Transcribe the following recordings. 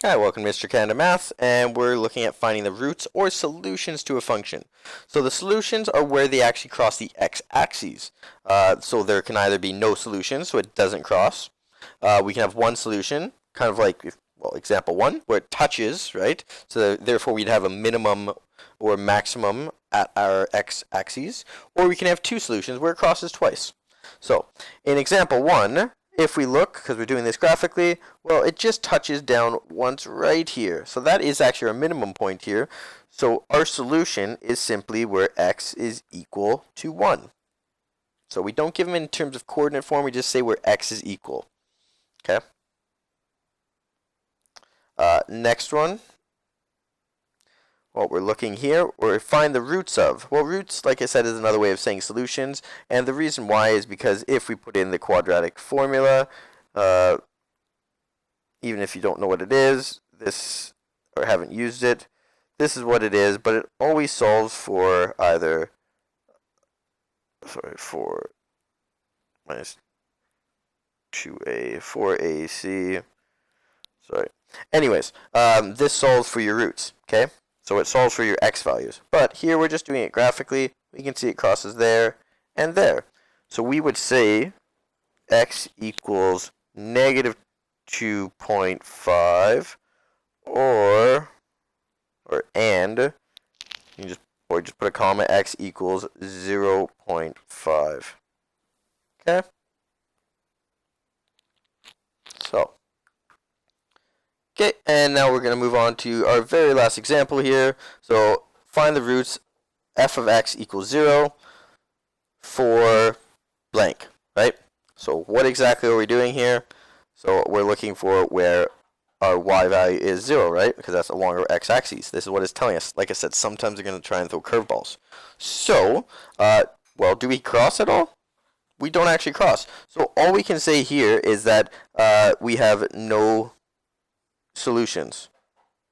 Hi, welcome to Mr. Canada Math, and we're looking at finding the roots or solutions to a function. So the solutions are where they actually cross the x-axis. So there can either be no solution, so it doesn't cross. We can have one solution, kind of like, example 1, where it touches, right? So therefore we'd have a minimum or maximum at our x-axis. Or we can have two solutions where it crosses twice. So in example 1, if we look, because we're doing this graphically, well, it just touches down once right here. So that is actually our minimum point here. So our solution is simply where x is equal to 1. So we don't give them in terms of coordinate form, we just say where x is equal. Okay. Next one. Well, we're looking here, or find the roots of. Well, roots, like I said, is another way of saying solutions, and the reason why is because if we put in the quadratic formula, even if you don't know what it is, or haven't used it, this is what it is, but it always solves for either, for minus 2a, 4ac, anyways, this solves for your roots, okay? So it solves for your x values. But here we're just doing it graphically. We can see it crosses there and there. So we would say x equals negative 2.5 or you just put a comma, x equals 0.5. Okay? So okay, and now we're going to move on to our very last example here. So find the roots f of x equals 0 for blank, right? So what exactly are we doing here? So we're looking for where our y value is 0, right? Because that's along our x-axis. This is what it's telling us. Like I said, sometimes they're going to try and throw curveballs. So, well, do we cross at all? We don't actually cross. So all we can say here is that we have no solutions.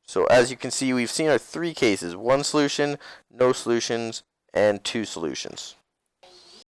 So as you can see, we've seen our three cases: one solution, no solutions, and two solutions.